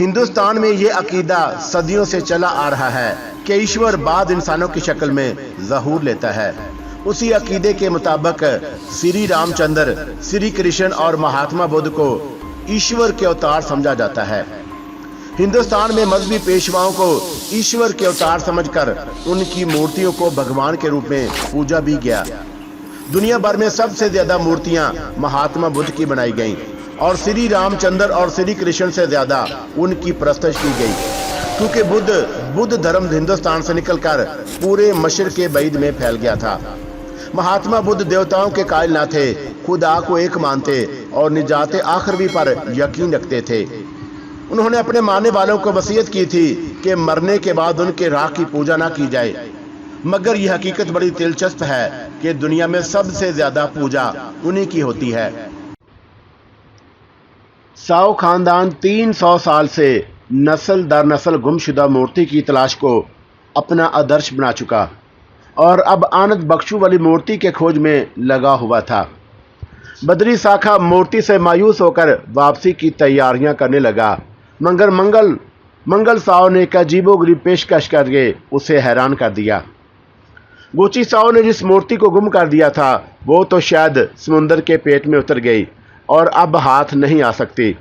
ہندوستان میں یہ عقیدہ صدیوں سے چلا آ رہا ہے کہ ایشور بعد انسانوں کی شکل میں ظہور لیتا ہے۔ اسی عقیدے کے مطابق سری رام چندر، سری کرشن اور مہاتما بدھ کو ایشور کے اوتار سمجھا جاتا ہے۔ ہندوستان میں مذہبی پیشواؤں کو ایشور کے اوتار سمجھ کر ان کی مورتیوں کو بھگوان کے روپ میں پوجا بھی گیا۔ دنیا بھر میں سب سے زیادہ مورتیاں مہاتما بدھ کی بنائی گئیں اور سری رام چندر اور سری کرشن سے زیادہ ان کی پرستش کی گئی، کیونکہ بدھ دھرم ہندوستان سے نکل کر پورے مشرق بعید میں پھیل گیا تھا۔ مہاتما بدھ دیوتاؤں کے قائل نہ تھے، خدا کو ایک مانتے اور نجات آخروی پر یقین رکھتے تھے۔ انہوں نے اپنے ماننے والوں کو وصیت کی تھی کہ مرنے کے بعد ان کے راکھ کی پوجا نہ کی جائے، مگر یہ حقیقت بڑی دلچسپ ہے کہ دنیا میں سب سے زیادہ پوجا انہی کی ہوتی ہے۔ ساؤ خاندان 300 سال سے نسل در نسل گم شدہ مورتی کی تلاش کو اپنا آدرش بنا چکا اور اب آنند بخشو والی مورتی کے کھوج میں لگا ہوا تھا۔ بدری ساکھا مورتی سے مایوس ہو کر واپسی کی تیاریاں کرنے لگا، مگر منگل ساؤ نے ایک عجیب و غریب پیشکش کر کے اسے حیران کر دیا۔ گوچی ساؤ نے جس مورتی کو گم کر دیا تھا وہ تو شاید سمندر کے پیٹ میں اتر گئی اور اب ہاتھ نہیں آ سکتی،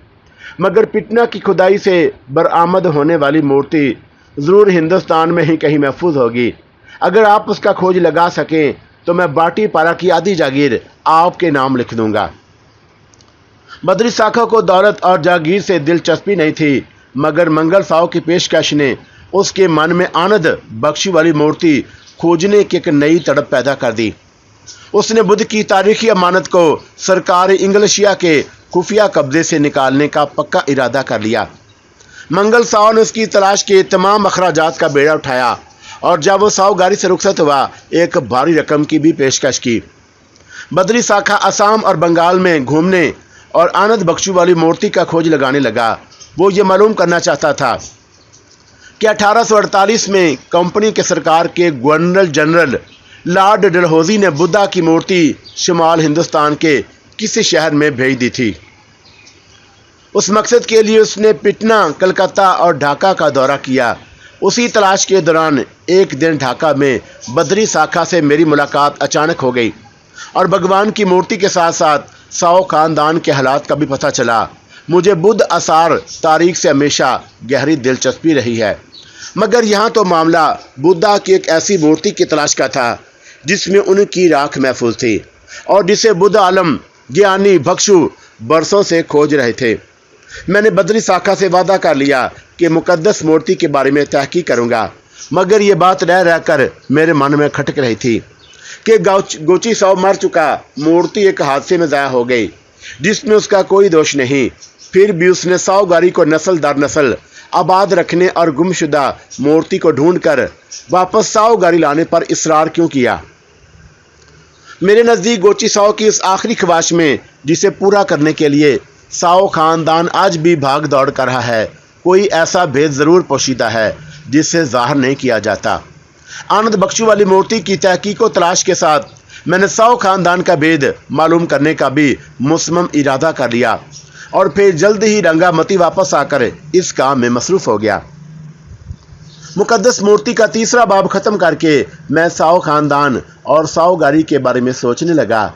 مگر پٹنہ کی کھدائی سے برآمد ہونے والی مورتی ضرور ہندوستان میں ہی کہیں محفوظ ہوگی۔ اگر آپ اس کا کھوج لگا سکیں تو میں باٹی پارا کی آدھی جاگیر آپ کے نام لکھ دوں گا۔ بدری ساکھا کو دولت اور جاگیر سے دلچسپی نہیں تھی، مگر منگل ساؤ کی پیشکش نے اس کے من میں آنند بخشی والی مورتی کھوجنے کی ایک نئی تڑپ پیدا کر دی۔ اس نے بدھ کی تاریخی امانت کو سرکار انگلشیا کے خفیہ قبضے سے نکالنے کا پکا ارادہ کر لیا۔ منگل ساؤ نے اس کی تلاش کے تمام اخراجات کا بیڑا اٹھایا اور جب وہ ساؤ گاری سے رخصت ہوا ایک بھاری رقم کی بھی پیشکش کی۔ بدری ساکھا آسام اور بنگال میں گھومنے اور آنند بخشو والی مورتی کا کھوج لگانے لگا۔ وہ یہ معلوم کرنا چاہتا تھا کہ 1848 میں کمپنی کے سرکار کے گورنر جنرل لارڈ ڈلہوزی نے بدھا کی مورتی شمال ہندوستان کے کسی شہر میں بھیج دی تھی۔ اس مقصد کے لیے اس نے پٹنہ، کلکتہ اور ڈھاکہ کا دورہ کیا۔ اسی تلاش کے دوران ایک دن ڈھاکہ میں بدری ساکھا سے میری ملاقات اچانک ہو گئی اور بھگوان کی مورتی کے ساتھ ساتھ ساؤ خاندان کے حالات کا بھی پتہ چلا۔ مجھے بدھ آثار تاریخ سے ہمیشہ گہری دلچسپی رہی ہے، مگر یہاں تو معاملہ بدھا کی ایک ایسی مورتی کی تلاش کا تھا جس میں ان کی راکھ محفوظ تھی اور جسے بدھ عالم گیانی بھکشو برسوں سے کھوج رہے تھے۔ میں نے بدری ساکھا سے وعدہ کر لیا کہ مقدس مورتی کے بارے میں تحقیق کروں گا، مگر یہ بات رہ کر میرے من میں کھٹک رہی تھی کہ گوچی ساؤ مر چکا، مورتی ایک حادثے میں ضائع ہو گئی جس میں اس کا کوئی دوش نہیں، پھر بھی اس نے ساؤ گاری کو نسل در نسل آباد رکھنے اور گم شدہ مورتی کو ڈھونڈ کر واپس ساؤ گاری لانے پر اصرار کیوں کیا؟ میرے نزدیک گوچی ساؤ کی اس آخری خواہش میں جسے پورا کرنے کے لیے ساؤ خاندان آج بھی بھاگ دوڑ کر رہا ہے، کوئی ایسا بھید ضرور پوشیدہ ہے جسے ظاہر نہیں کیا جاتا۔ آنند بخشو والی مورتی کی تحقیق و تلاش کے ساتھ میں نے ساؤ خاندان کا بھید معلوم کرنے کا بھی مصمم ارادہ کر لیا اور پھر جلد ہی رنگا متی واپس آ کر اس کام میں مصروف ہو گیا۔ مقدس مورتی کا تیسرا باب ختم کر کے میں ساؤ خاندان اور ساؤ گاری کے بارے میں سوچنے لگا۔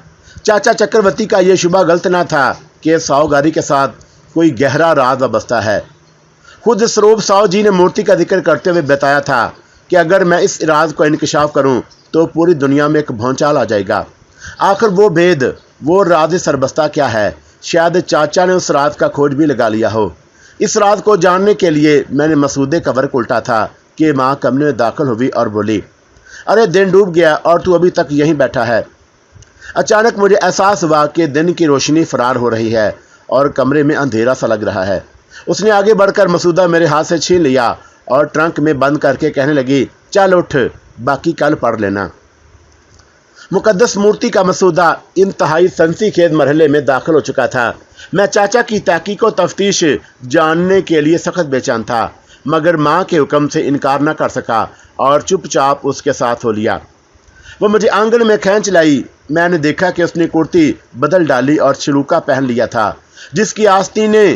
چاچا چکرورتی کا یہ شبہ غلط نہ تھا کہ ساؤ گاری کے ساتھ کوئی گہرا راز وابستہ ہے۔ خود سروپ ساؤ جی نے مورتی کا ذکر کرتے ہوئے بتایا تھا کہ اگر میں اس راز کو انکشاف کروں تو پوری دنیا میں ایک بھونچال آ جائے گا۔ آخر وہ بھید، وہ راز سربستہ کیا ہے؟ شاید چاچا نے اس راز کا کھوج بھی لگا لیا ہو۔ اس راز کو جاننے کے لیے میں نے مسودے کا ورق الٹا تھا کہ ماں کمرے میں داخل ہوئی اور بولی، ارے دن ڈوب گیا اور تو ابھی تک یہیں بیٹھا ہے۔ اچانک مجھے احساس ہوا کہ دن کی روشنی فرار ہو رہی ہے اور کمرے میں اندھیرا سا لگ رہا ہے۔ اس نے آگے بڑھ کر مسودہ میرے ہاتھ سے چھین لیا اور ٹرنک میں بند کر کے کہنے لگی، چل اٹھ، باقی کل پڑھ لینا۔ مقدس مورتی کا مسودہ انتہائی سنسی خیز مرحلے میں داخل ہو چکا تھا۔ میں چاچا کی تحقیق و تفتیش جاننے کے لیے سخت بے چین تھا، مگر ماں کے حکم سے انکار نہ کر سکا اور چپ چاپ اس کے ساتھ ہو لیا۔ وہ مجھے آنگن میں کھینچ لائی۔ میں نے دیکھا کہ اس نے کرتی بدل ڈالی اور چلوکا پہن لیا تھا جس کی آستینیں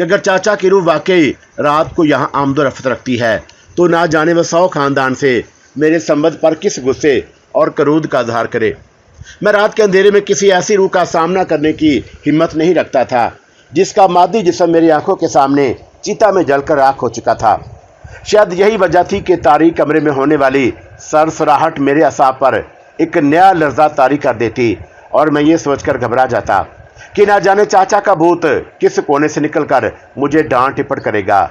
کہ اگر چاچا کی روح واقعی رات کو یہاں آمد و رفت رکھتی ہے تو نہ جانے وہ 100 خاندان سے میرے سمبد پر کس غصے اور کرود کا اظہار کرے۔ میں رات کے اندھیرے میں کسی ایسی روح کا سامنا کرنے کی ہمت نہیں رکھتا تھا جس کا مادی جسم میری آنکھوں کے سامنے چیتا میں جل کر راکھ ہو چکا تھا۔ شاید یہی وجہ تھی کہ تاریک کمرے میں ہونے والی سرسراہٹ میرے اعصاب پر ایک نیا لرزہ طاری کر دیتی اور میں یہ سوچ کر گھبرا جاتا کہ نہ جانے چاچا کا بھوت کس کونے سے نکل کر مجھے ڈانٹ ٹپٹ کرے گا۔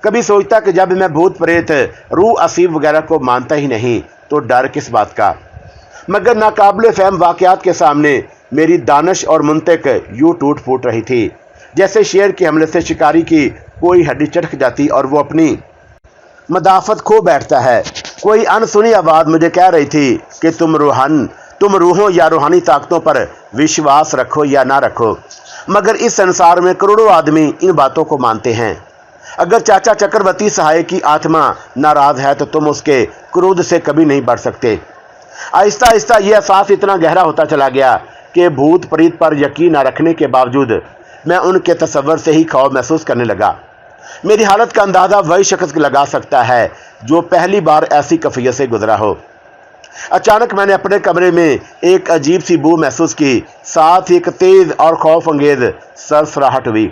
کبھی سوچتا کہ جب میں بھوت پریت روح اسیب وغیرہ کو مانتا ہی نہیں تو ڈر کس بات کا، مگر ناقابل فہم واقعات کے سامنے میری دانش اور منطق یوں ٹوٹ پھوٹ رہی تھی جیسے شیر کے حملے سے شکاری کی کوئی ہڈی چٹک جاتی اور وہ اپنی مدافعت کھو بیٹھتا ہے۔ کوئی انسنی آواز مجھے کہہ رہی تھی کہ تم روحوں یا روحانی طاقتوں پر وشواس رکھو یا نہ رکھو، مگر اس سنسار میں کروڑوں آدمی ان باتوں کو مانتے ہیں۔ اگر چاچا چکرورتی سہائے کی آتما ناراض ہے تو تم اس کے کرود سے کبھی نہیں بڑھ سکتے۔ آہستہ آہستہ یہ احساس اتنا گہرا ہوتا چلا گیا کہ بھوت پریت پر یقین نہ رکھنے کے باوجود میں ان کے تصور سے ہی خوف محسوس کرنے لگا۔ میری حالت کا اندازہ وہی شخص لگا سکتا ہے جو پہلی بار ایسی کیفیت سے گزرا ہو۔ اچانک میں نے اپنے کمرے میں ایک عجیب سی بو محسوس کی، ساتھ ہی ایک تیز اور خوف انگیز سرسراہٹ ہوئی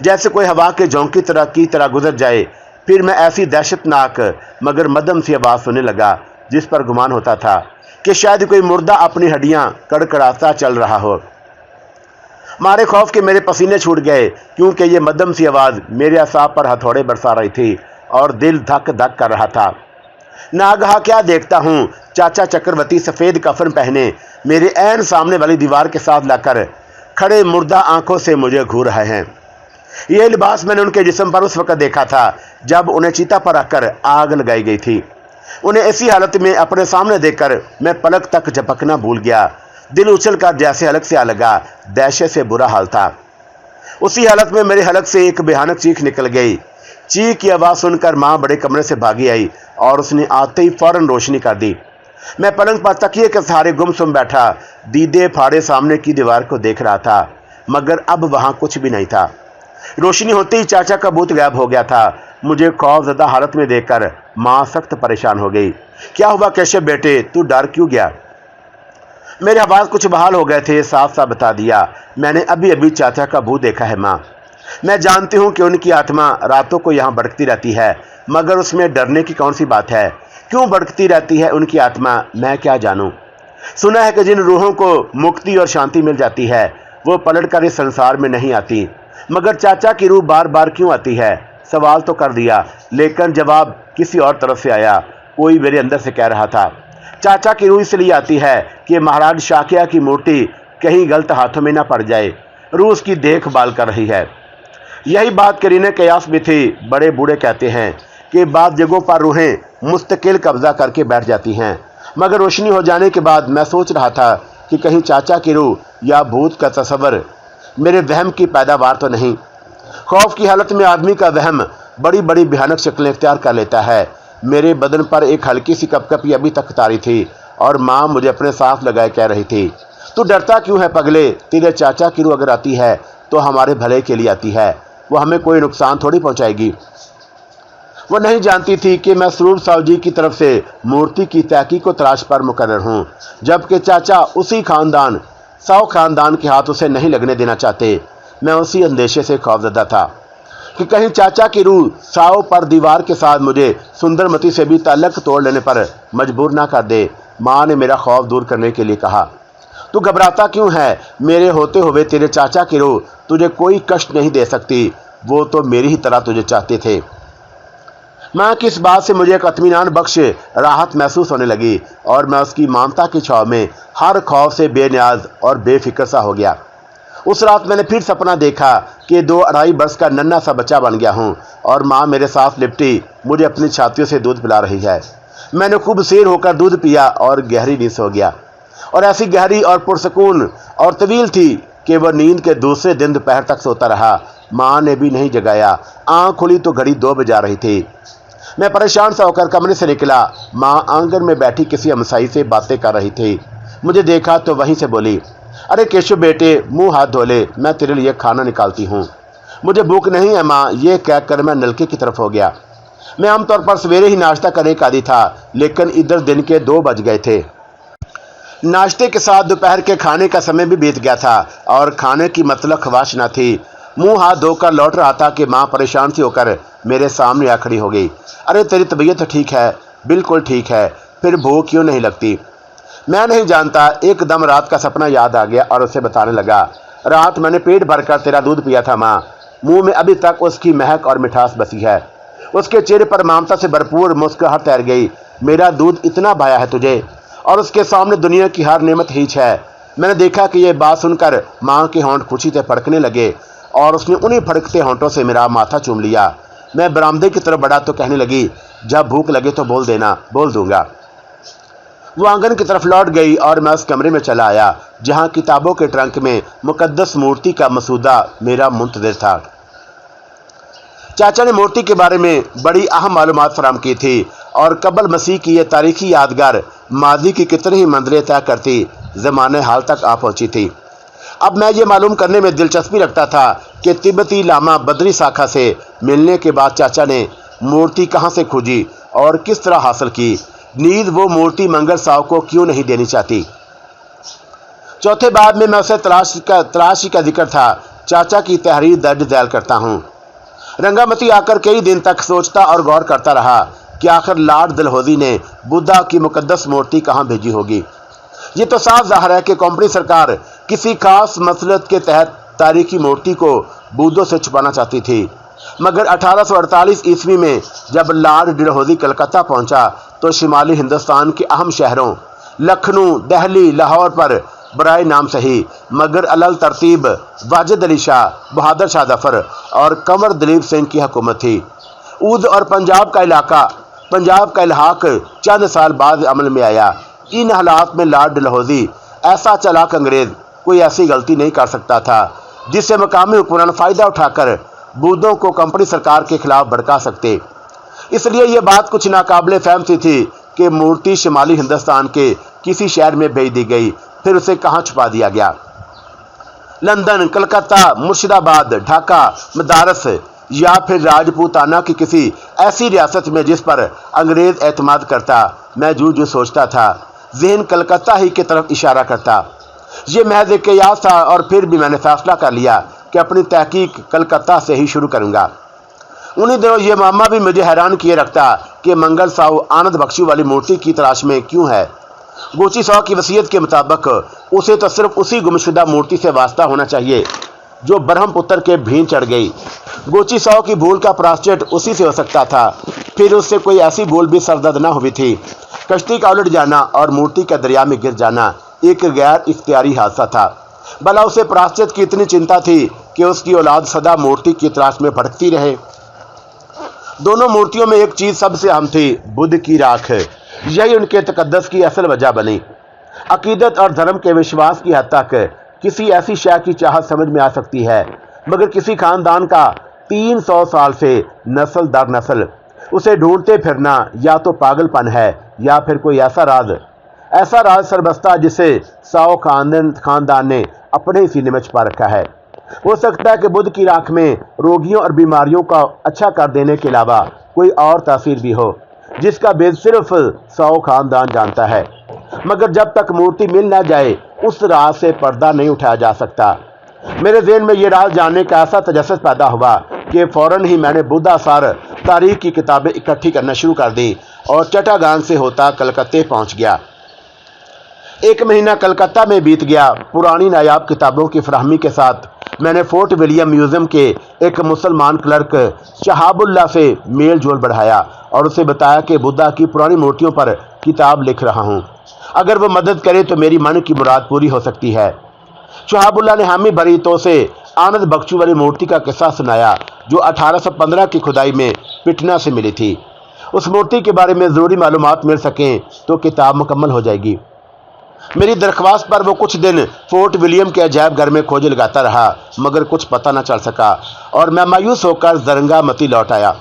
جیسے کوئی ہوا کے جھونکی کی طرح گزر جائے۔ پھر میں ایسی دہشت ناک مگر مدھم سی آواز سننے لگا جس پر گمان ہوتا تھا کہ شاید کوئی مردہ اپنی ہڈیاں کڑکڑاتا چل رہا ہو۔ مارے خوف کے میرے پسینے چھوٹ گئے کیونکہ یہ مدھم سی آواز میرے اعصاب پر ہتھوڑے برسا رہی تھی اور دل دھک دھک کر رہا تھا۔ ناگہاں کیا دیکھتا ہوں، چاچا چکرورتی سفید کفن پہنے میرے عین سامنے والی دیوار کے ساتھ لا کر کھڑے مردہ آنکھوں سے مجھے گھور رہے ہیں۔ یہ لباس میں نے ان کے جسم پر اس وقت دیکھا تھا جب انہیں چیتا پر رکھ کر آگ لگائی گئی تھی۔ انہیں اسی حالت میں اپنے سامنے دیکھ کر میں پلک تک جھپکنا بھول گیا۔ دل اچھل کر جیسے حلق سے آ لگا، دہشت سے برا حال تھا۔ اسی حالت میں میرے حلق سے ایک بھیانک چیخ نکل گئی۔ چیخ کی آواز سن کر ماں بڑے کمرے سے بھاگی آئی اور اس نے آتے ہی فوراً روشنی کر دی۔ میں پلنگ پر تکیے کے سہارے گمسم بیٹھا دیدے پھاڑے سامنے کی دیوار کو دیکھ رہا تھا، مگر اب وہاں کچھ بھی نہیں تھا۔ روشنی ہوتے ہی چاچا کا بھوت غائب ہو گیا تھا۔ مجھے خوف زدہ حالت میں دیکھ کر ماں سخت پریشان ہو گئی۔ کیا ہوا کیشو بیٹے، تو ڈر کیوں گیا؟ میرے آواز کچھ بحال ہو گئے تھے۔ صاف صاف بتا دیا، میں نے ابھی چاچا کا بھوت دیکھا ہے ماں۔ میں جانتی ہوں کہ ان کی آتما راتوں کو یہاں بھٹکتی رہتی ہے، مگر اس میں ڈرنے کی کون سی بات ہے؟ کیوں بھٹکتی رہتی ہے ان کی آتما، میں کیا جانوں؟ سنا ہے کہ جن روحوں کو مکتی اور شانتی مل جاتی ہے وہ پلٹ کر اس سنسار میں نہیں آتی، مگر چاچا کی روح بار بار کیوں آتی ہے؟ سوال تو کر دیا لیکن جواب کسی اور طرف سے آیا۔ کوئی میرے اندر سے کہہ رہا تھا، چاچا کی روح اس لیے آتی ہے کہ مہاراج شاکیہ کی مورتی کہیں غلط ہاتھوں میں نہ پڑ جائے، روح اس کی دیکھ بھال کر رہی ہے۔ یہی بات کرینہ کیاس بھی تھی۔ بڑے بوڑھے کہتے ہیں کہ بعض جگہوں پر روحیں مستقل قبضہ کر کے بیٹھ جاتی ہیں، مگر روشنی ہو جانے کے بعد میں سوچ رہا تھا کہ کہیں چاچا کی روح یا بھوت کا تصور میرے وہم کی پیداوار تو نہیں۔ خوف کی حالت میں آدمی کا وہم بڑی بڑی بھیانک شکلیں اختیار کر لیتا ہے۔ میرے بدن پر ایک ہلکی سی کپکپی ابھی تک طاری تھی اور ماں مجھے اپنے ساتھ لگائے کہہ رہی تھی، تو ڈرتا کیوں ہے پگلے؟ تیرے چاچا کی روح اگر آتی ہے تو ہمارے بھلے کے لیے آتی ہے، وہ ہمیں کوئی نقصان تھوڑی پہنچائے گی۔ وہ نہیں جانتی تھی کہ میں سرور ساو جی کی طرف سے مورتی کی تحقیق و تلاش پر مقرر ہوں، جبکہ چاچا اسی خاندان ساو خاندان کے ہاتھ اسے نہیں لگنے دینا چاہتے۔ میں اسی اندیشے سے خوفزدہ تھا کہ کہیں چاچا کی روح ساو پر دیوار کے ساتھ مجھے سندر متی سے بھی تعلق توڑ لینے پر مجبور نہ کر دے۔ ماں نے میرا خوف دور کرنے کے لیے کہا، تو گھبراتا کیوں ہے؟ میرے ہوتے ہوئے تیرے چاچا کی روح تجھے کوئی کشٹ نہیں دے سکتی، وہ تو میری ہی طرح تجھے چاہتے تھے۔ ماں کی اس بات سے مجھے ایک اطمینان بخش راحت محسوس ہونے لگی اور میں اس کی ممتا کی چھاؤں میں ہر خوف سے بے نیاز اور بے فکر سا ہو گیا۔ اس رات میں نے پھر سپنا دیکھا کہ 2-2.5 برس کا ننھا سا بچہ بن گیا ہوں اور ماں میرے ساتھ لپٹی مجھے اپنی چھاتیوں سے دودھ پلا رہی ہے۔ میں نے خوب سیر ہو کر دودھ پیا اور گہری نیند سو گیا، اور ایسی گہری اور پرسکون اور طویل تھی کہ وہ نیند کے دوسرے دن دوپہر تک سوتا رہا۔ ماں نے بھی نہیں جگایا۔ آنکھ کھلی تو گھڑی 2 بجا رہی تھی۔ میں پریشان سا ہو کر کمرے سے نکلا۔ ماں آنگن میں بیٹھی کسی ہمسائی سے باتیں کر رہی تھی۔ مجھے دیکھا تو وہیں سے بولی، ارے کیشو بیٹے، منہ ہاتھ دھو لے، میں تیرے لیے کھانا نکالتی ہوں۔ مجھے بھوک نہیں ہے ماں، یہ کہہ کر میں نلکے کی طرف ہو گیا۔ میں عام طور پر سویرے ہی ناشتہ کرنے کا عادی تھا، لیکن ادھر دن کے 2 بج گئے تھے۔ ناشتے کے ساتھ دوپہر کے کھانے کا سمے بھی بیت گیا تھا اور کھانے کی مطلب خواہش نہ تھی۔ منہ ہاتھ دھو کر لوٹ رہا تھا کہ ماں پریشان سی ہو کر میرے سامنے آ کھڑی ہو گئی۔ ارے تیری طبیعت تو ٹھیک ہے؟ بالکل ٹھیک ہے، پھر بھوک کیوں نہیں لگتی؟ میں نہیں جانتا، ایک دم رات کا سپنا یاد آ گیا اور اسے بتانے لگا۔ رات میں نے پیٹ بھر کر تیرا دودھ پیا تھا ماں۔ منہ میں ابھی تک اس کی مہک اور مٹھاس بسی ہے۔ اس کے چہرے پر ممتا سے بھرپور مسکراہٹ تیر گئی۔ میرا دودھ اتنا بھایا ہے تجھے، اور اس کے سامنے دنیا کی ہر نعمت ہیچ ہے۔ میں نے دیکھا کہ یہ بات سن کر ماں کے ہونٹ خوشی سے پھڑکنے لگے اور اس نے انہی پھڑکتے ہونٹوں سے میرا ماتھا چوم لیا۔ میں برآمدے کی طرف بڑھا تو کہنے لگی، جب بھوک لگے تو بول دینا، بول دوں گا۔ وہ آنگن کی طرف لوٹ گئی اور میں اس کمرے میں چلا آیا جہاں کتابوں کے ٹرنک میں مقدس مورتی کا مسودہ میرا منتظر تھا۔ چاچا نے مورتی کے بارے میں بڑی اہم معلومات فراہم کی تھی اور قبل مسیح کی یہ تاریخی یادگار ماضی کی کتنی ہی منزلیں طے کرتی زمانے حال تک آ پہنچی تھی۔ اب میں یہ معلوم کرنے میں دلچسپی رکھتا تھا کہ تبتی لاما بدری ساکھا سے ملنے کے بعد چاچا نے مورتی کہاں سے کھوجی اور کس طرح حاصل کی، نیز وہ مورتی منگل صاحب کو کیوں نہیں دینی چاہتی۔ چوتھے باب میں اسے تلاشی کا ذکر تھا۔ چاچا کی تحریر درج ذیل کرتا ہوں۔ رنگامتی آ کر کئی دن تک سوچتا اور غور کرتا رہا کہ آخر لارڈ ڈلہوزی نے بدھا کی مقدس مورتی کہاں بھیجی ہوگی۔ یہ تو صاف ظاہر ہے کہ کمپنی سرکار کسی خاص مصلحت کے تحت تاریخی مورتی کو بودھوں سے چھپانا چاہتی تھی، مگر 1848 عیسوی میں جب لارڈ ڈلہوزی کلکتہ پہنچا تو شمالی ہندوستان کے اہم شہروں لکھنؤ، دہلی، لاہور پر برائے نام صحیح مگر علل ترتیب واجد علی شاہ، بہادر شاہ ظفر اور کنور دلیپ سنگھ کی حکومت تھی۔ اودھ اور پنجاب کا الحاق چند سال بعد عمل میں آیا۔ ان حالات میں لارڈ ڈلہوزی ایسا چالاک انگریز کوئی ایسی غلطی نہیں کر سکتا تھا جس سے مقامی حکمران فائدہ اٹھا کر بودھوں کو کمپنی سرکار کے خلاف بھڑکا سکتے۔ اس لیے یہ بات کچھ ناقابل فہم سی تھی کہ مورتی شمالی ہندوستان کے کسی شہر میں بھیج دی گئی، پھر اسے کہاں چھپا دیا گیا۔ لندن، کلکتہ، مرشد آباد، ڈھاکہ، مدارس یا پھر راجپوتانہ کی کسی ایسی ریاست میں جس پر انگریز اعتماد کرتا۔ میں جو سوچتا تھا ذہن کلکتہ ہی کی طرف اشارہ کرتا۔ یہ محض ایک قیاس تھا اور پھر بھی میں نے فیصلہ کر لیا کہ اپنی تحقیق کلکتہ سے ہی شروع کروں گا۔ انہی دنوں یہ معامہ بھی مجھے حیران کیے رکھتا کہ منگل صاحب آنند بخشو والی مورتی کی تلاش میں کیوں ہے۔ گوچی صاحب کی وصیت کے مطابق اسے تو صرف اسی گمشدہ مورتی سے واسطہ ہونا چاہیے جو برہم پتر کے بھین چڑھ گئی۔ گوچی صاحب کی بھول کا پراشچت اسی سے ہو سکتا تھا، پھر اس سے کوئی ایسی بھول بھی سرزد نہ ہوئی تھی۔ کشتی کا الٹ جانا اور مورتی کا دریا میں گر جانا ایک غیر اختیاری حادثہ تھا، بھلا اسے پراشچت کی اتنی چنتا تھی کہ اس کی اولاد سدا مورتی کی تلاش میں بھٹکتی رہے۔ دونوں مورتیوں میں ایک چیز سب سے اہم تھی، بدھ کی راکھ۔ یہی ان کے تقدس کی اصل وجہ بنی۔ عقیدت اور دھرم کے وشواس کی حد تک کسی ایسی شے کی چاہت سمجھ میں آ سکتی ہے، مگر کسی خاندان کا 300 سال سے نسل در نسل اسے ڈھونڈتے پھرنا یا تو پاگل پن ہے یا پھر کوئی ایسا راز سربستہ جسے 100 خاندان نے اپنے ہی سینے میں چھپا رکھا ہے۔ ہو سکتا ہے کہ بدھ کی راکھ میں روگیوں اور بیماریوں کا اچھا کر دینے کے علاوہ کوئی اور تاثیر بھی ہو جس کا بید صرف 100 خاندان جانتا ہے، مگر جب تک مورتی مل نہ جائے اس راز سے پردہ نہیں اٹھایا جا سکتا۔ میرے ذہن میں یہ راز جاننے کا ایسا تجسس پیدا ہوا کہ فوراً ہی میں نے بدھا سار تاریخ کی کتابیں اکٹھی کرنا شروع کر دی اور چٹاگان سے ہوتا کلکتہ پہنچ گیا۔ 1 مہینہ کلکتہ میں بیت گیا۔ پرانی نایاب کتابوں کی فراہمی کے ساتھ میں نے فورٹ ولیم میوزیم کے ایک مسلمان کلرک شہاب اللہ سے میل جول بڑھایا اور اسے بتایا کہ بدھا کی پرانی مورتیوں پر کتاب لکھ رہا ہوں، اگر وہ مدد کرے تو میری من کی مراد پوری ہو سکتی ہے۔ شہاب اللہ نے حامی بھری تو سے آنند بخشو والی مورتی کا قصہ سنایا جو 1815 کی کھدائی میں پٹنہ سے ملی تھی۔ اس مورتی کے بارے میں ضروری معلومات مل سکیں تو کتاب مکمل ہو جائے گی۔ میری درخواست پر وہ کچھ دن فورٹ ولیم کے عجائب گھر میں کھوجیں لگاتا رہا، مگر کچھ پتہ نہ چل سکا اور میں مایوس ہو کر زرنگا متی لوٹ آیا۔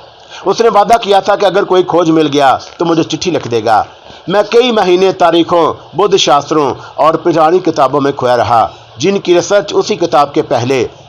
اس نے وعدہ کیا تھا کہ اگر کوئی کھوج مل گیا تو مجھے چٹھی لکھ دے گا۔ میں کئی مہینے تاریخوں، بدھ شاستروں اور پرانی کتابوں میں کھویا رہا جن کی ریسرچ اسی کتاب کے پہلے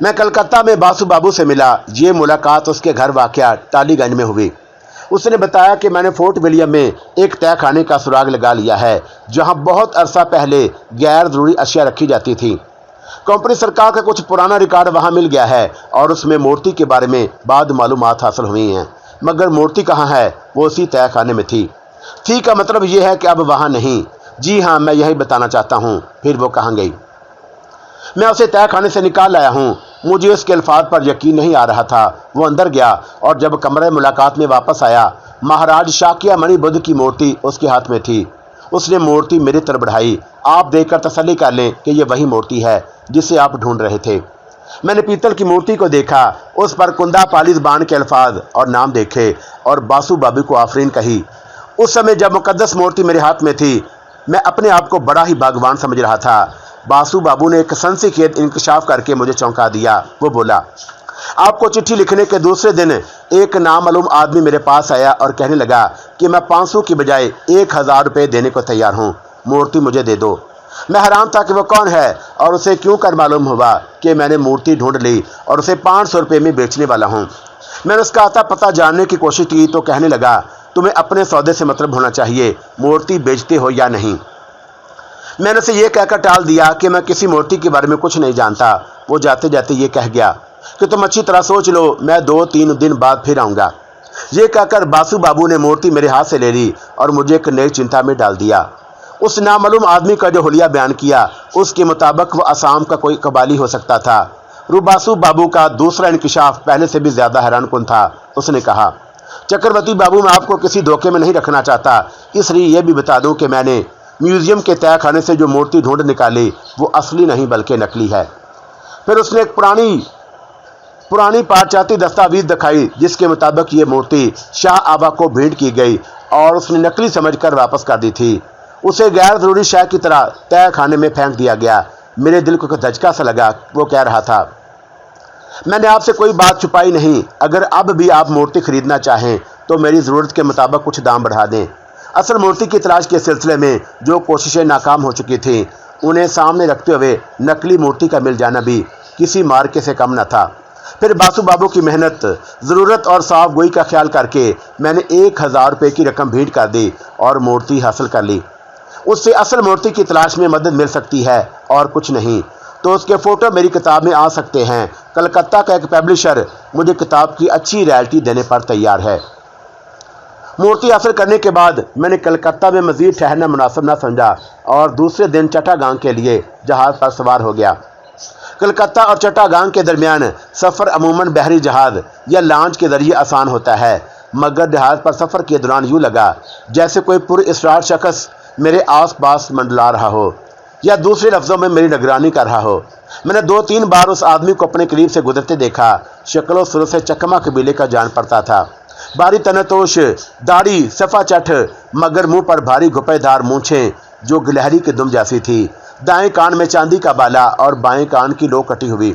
میں کلکتہ میں باسو بابو سے ملا۔ یہ ملاقات اس کے گھر واقع ٹالی گنج میں ہوئی۔ اس نے بتایا کہ میں نے فورٹ ولیم میں ایک تہہ خانے کا سراغ لگا لیا ہے جہاں بہت عرصہ پہلے غیر ضروری اشیاء رکھی جاتی تھی۔ کمپنی سرکار کا کچھ پرانا ریکارڈ وہاں مل گیا ہے اور اس میں مورتی کے بارے میں بعض معلومات حاصل ہوئی ہیں، مگر مورتی کہاں ہے؟ وہ اسی تہہ خانے میں تھی۔ تھی کا مطلب یہ ہے کہ اب وہاں نہیں۔ جی ہاں، میں یہی بتانا چاہتا ہوں۔ پھر وہ کہاں گئی؟ میں اسے تہہ خانے سے نکال لایا ہوں۔ مجھے اس کے الفاظ پر یقین نہیں آ رہا تھا۔ وہ اندر گیا اور جب کمرہ ملاقات میں واپس آیا، مہاراج شاکیہ منی بدھ کی مورتی اس کے ہاتھ میں تھی۔ اس نے مورتی میری طرف بڑھائی۔ آپ دیکھ کر تسلی کر لیں کہ یہ وہی مورتی ہے جسے آپ ڈھونڈ رہے تھے۔ میں نے پیتل کی مورتی کو دیکھا، اس پر کندہ پالی زبان کے الفاظ اور نام دیکھے اور باسو بابو کو آفرین کہی۔ اس سمے جب مقدس مورتی میرے ہاتھ میں تھی، میں اپنے آپ کو بڑا ہی باغبان سمجھ رہا تھا۔ باسو بابو نے ایک سنسنیخیز انکشاف کر کے مجھے چونکا دیا۔ وہ بولا، آپ کو چٹھی لکھنے کے دوسرے دن ایک نامعلوم آدمی میرے پاس آیا اور کہنے لگا کہ میں 500 کی بجائے 1000 روپے دینے کو تیار ہوں، مورتی مجھے دے دو۔ میں حیران تھا کہ وہ کون ہے اور اسے کیوں کر معلوم ہوا کہ میں نے مورتی ڈھونڈ لی اور اسے 500 روپے میں بیچنے والا ہوں۔ میں نے اس کا آتا پتہ جاننے کی کوشش کی تو کہنے لگا، تمہیں اپنے سودے سے مطلب ہونا چاہیے، مورتی بیچتے ہو یا نہیں۔ میں نے اسے یہ کہہ کر ٹال دیا کہ میں کسی مورتی کے بارے میں کچھ نہیں جانتا۔ وہ جاتے جاتے یہ کہہ گیا کہ تم اچھی طرح سوچ لو، میں 2-3 دن بعد پھر آؤں گا۔ یہ کہہ کر باسو بابو نے مورتی میرے ہاتھ سے لے لی اور مجھے ایک نئی چنتا میں ڈال دیا۔ اس نامعلوم آدمی کا جو حلیہ بیان کیا، اس کے مطابق وہ آسام کا کوئی قبائلی ہو سکتا تھا۔ باسو بابو کا دوسرا انکشاف پہلے سے بھی زیادہ حیران کن تھا۔ اس نے کہا، چکرورتی بابو، میں آپ کو کسی دھوکے میں نہیں رکھنا چاہتا، اس لیے یہ بھی بتا دوں کہ میں نے میوزیم کے تہہ خانے سے جو مورتی ڈھونڈ نکالی وہ اصلی نہیں بلکہ نکلی ہے۔ پھر اس نے ایک پرانی پاچاتی دستاویز دکھائی جس کے مطابق یہ مورتی شاہ آبا کو بھیٹ کی گئی اور اس نے نکلی سمجھ کر واپس کر دی تھی۔ اسے غیر ضروری شے کی طرح تہہ خانے میں پھینک دیا گیا۔ میرے دل کو دھچکا سا لگا۔ وہ کہہ رہا تھا، میں نے آپ سے کوئی بات چھپائی نہیں، اگر اب بھی آپ مورتی خریدنا چاہیں تو میری ضرورت کے مطابق کچھ دام بڑھا دیں۔ اصل مورتی کی تلاش کے سلسلے میں جو کوششیں ناکام ہو چکی تھیں، انہیں سامنے رکھتے ہوئے نکلی مورتی کا مل جانا بھی کسی مارکے سے کم نہ تھا۔ پھر باسو بابو کی محنت، ضرورت اور صاف گوئی کا خیال کر کے میں نے 1000 روپے کی رقم بھیٹ کر دی اور مورتی حاصل کر لی۔ اس سے اصل مورتی کی تلاش میں مدد مل سکتی ہے اور کچھ نہیں تو اس کے فوٹو میری کتاب میں آ سکتے ہیں۔ کلکتہ کا ایک پبلشر مجھے کتاب کی اچھی رائلٹی دینے پر تیار ہے۔ مورتی حاصل کرنے کے بعد میں نے کلکتہ میں مزید ٹھہرنا مناسب نہ سمجھا اور دوسرے دن چٹاگانگ کے لیے جہاز پر سوار ہو گیا۔ کلکتہ اور چٹاگانگ کے درمیان سفر عموماً بحری جہاز یا لانچ کے ذریعے آسان ہوتا ہے، مگر جہاز پر سفر کے دوران یوں لگا جیسے کوئی پر اسرار شخص میرے آس پاس منڈلا رہا ہو یا دوسرے لفظوں میں میری نگرانی کر رہا ہو۔ میں نے 2-3 بار اس آدمی کو اپنے قریب سے گزرتے دیکھا۔ شکل و صورت سے چکما قبیلے کا جان پڑتا تھا۔ بھاری تنتوش، داڑھی، صفا چٹ، مگر منہ پر بھاری گھپے دار مونچھیں جو گلہری کے دم جیسی تھی۔ دائیں کان میں چاندی کا بالا اور بائیں کان کی لو کٹی ہوئی۔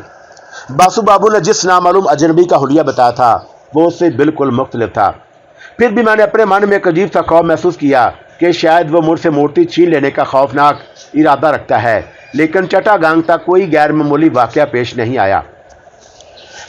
باسو بابو نے جس نامعلوم اجنبی کا حلیہ بتایا تھا وہ اس سے بالکل مختلف تھا۔ پھر بھی میں نے اپنے من میں ایک عجیب سا خوف محسوس کیا کہ شاید وہ مجھ سے مورتی چھین لینے کا خوفناک ارادہ رکھتا ہے، لیکن چٹاگانگ تک کوئی غیر معمولی واقعہ پیش نہیں آیا۔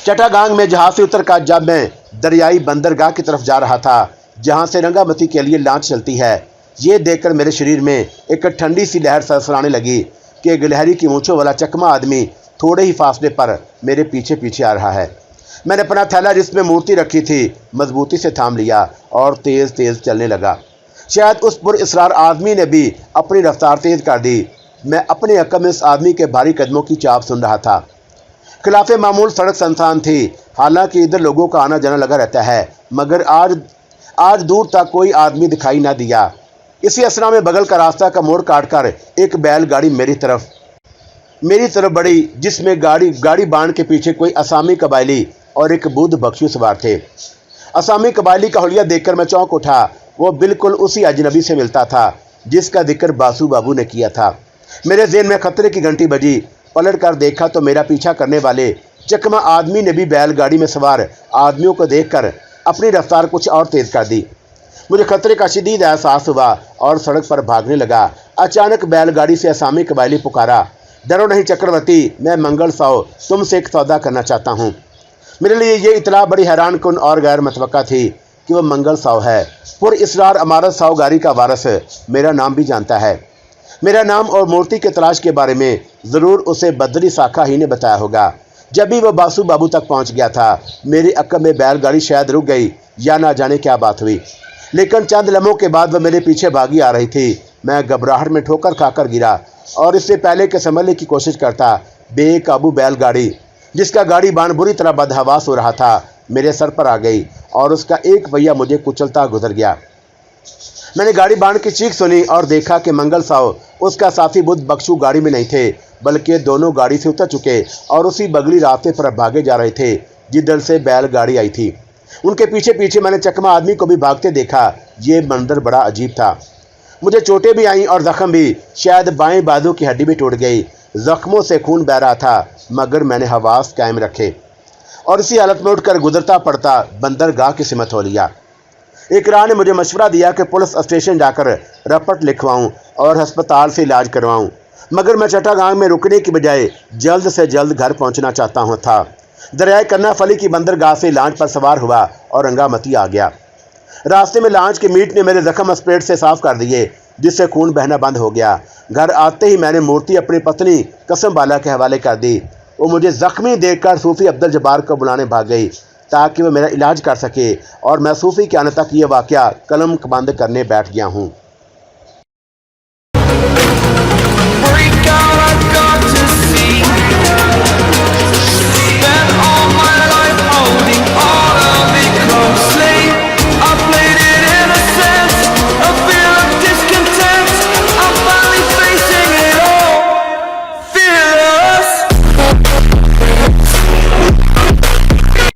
چٹاگانگ میں جہاز سے اتر کر جب میں دریائی بندرگاہ کی طرف جا رہا تھا جہاں سے رنگامتی کے لیے لانچ چلتی ہے، یہ دیکھ کر میرے شریر میں ایک ٹھنڈی سی لہر سرسرانے لگی کہ گلہری کی مونچھوں والا چکما آدمی تھوڑے ہی فاصلے پر میرے پیچھے پیچھے آ رہا ہے۔ میں نے اپنا تھیلا جس میں مورتی رکھی تھی مضبوطی سے تھام لیا اور تیز تیز چلنے لگا۔ شاید اس پر اسرار آدمی نے بھی اپنی رفتار تیز کر دی۔ میں اپنے عقب میں اس آدمی کے بھاری قدموں کی چاپ سن رہا تھا۔ خلاف معمول سڑک سنسان تھی، حالانکہ ادھر لوگوں کا آنا جانا لگا رہتا ہے، مگر آج دور تک کوئی آدمی دکھائی نہ دیا۔ اسی اسنا میں بغل کا راستہ کا موڑ کاٹ کر ایک بیل گاڑی میری طرف بڑھی جس میں گاڑی بانڈ کے پیچھے کوئی آسامی قبائلی اور ایک بدھ بخشو سوار تھے۔ آسامی قبائلی کا حلیہ دیکھ کر میں چونک اٹھا۔ وہ بالکل اسی اجنبی سے ملتا تھا جس کا ذکر باسو بابو نے کیا تھا۔ میرے ذہن میں خطرے کی گھنٹی بجی۔ پلٹ کر دیکھا تو میرا پیچھا کرنے والے چکما آدمی نے بھی بیل گاڑی میں سوار آدمیوں کو دیکھ کر اپنی رفتار کچھ اور تیز کر دی۔ مجھے خطرے کا شدید احساس ہوا اور سڑک پر بھاگنے لگا۔ اچانک بیل گاڑی سے آسامی قبائلی پکارا، ڈرو نہیں چکرورتی، میں منگل ساؤ تم سے ایک سودا کرنا چاہتا ہوں۔ میرے لیے یہ اطلاع بڑی حیران کن اور غیر متوقع تھی کہ وہ منگل ساؤ ہے۔ پر اسرار امارت ساؤ گاری کا وارث میرا نام بھی جانتا ہے۔ میرا نام اور مورتی کے تلاش کے بارے میں ضرور اسے بدری ساکھا ہی نے بتایا ہوگا۔ جب بھی وہ باسو بابو تک پہنچ گیا تھا، میری عقب میں بیل گاڑی شاید رک گئی یا نہ جانے کیا بات ہوئی، لیکن چند لمحوں کے بعد وہ میرے پیچھے بھاگی آ رہی تھی۔ میں گھبراہٹ میں ٹھوکر کھا کر گرا اور اس سے پہلے کہ سنبھلنے کی کوشش کرتا، بے قابو بیل گاڑی جس کا گاڑی بان بری طرح بدحواس ہو رہا تھا میرے سر پر آ گئی اور اس کا ایک پہیہ مجھے کچلتا گزر گیا۔ میں نے گاڑی بان کی چیخ سنی اور دیکھا کہ منگل ساؤ اس کا ساتھی بدھ بخشو گاڑی میں نہیں تھے، بلکہ دونوں گاڑی سے اتر چکے اور اسی بگڑی راستے پر بھاگے جا رہے تھے جدھر سے بیل گاڑی آئی تھی۔ ان کے پیچھے پیچھے میں نے چکما آدمی کو بھی بھاگتے دیکھا۔ یہ منظر بڑا عجیب تھا۔ مجھے چوٹیں بھی آئیں اور زخم بھی، شاید بائیں بازو کی ہڈی بھی ٹوٹ گئی۔ زخموں سے خون بہہ رہا تھا، مگر میں نے حواس قائم رکھے اور اسی حالت میں اٹھ کر گزرتا پڑتا بندرگاہ کی سمت ہو لیا۔ ایک راہ نے مجھے مشورہ دیا کہ پولیس اسٹیشن جا کر رپٹ لکھواؤں اور ہسپتال سے علاج کرواؤں، مگر میں چٹاگانگ میں رکنے کی بجائے جلد سے جلد گھر پہنچنا چاہتا تھا۔ دریائے کرنا فلی کی بندرگاہ سے لانچ پر سوار ہوا اور رنگامتی آ گیا۔ راستے میں لانچ کے میٹ نے میرے زخم اسپریٹ سے صاف کر دیے، جس سے خون بہنا بند ہو گیا۔ گھر آتے ہی میں نے مورتی اپنی پتنی قسم بالا کے حوالے کر دی۔ وہ مجھے زخمی دیکھ کر صوفی عبدالجبار کو بلانے بھاگ گئی تاکہ وہ میرا علاج کر سکے، اور میں صوفی کے آنے تک یہ واقعہ قلم بند کرنے بیٹھ گیا ہوں۔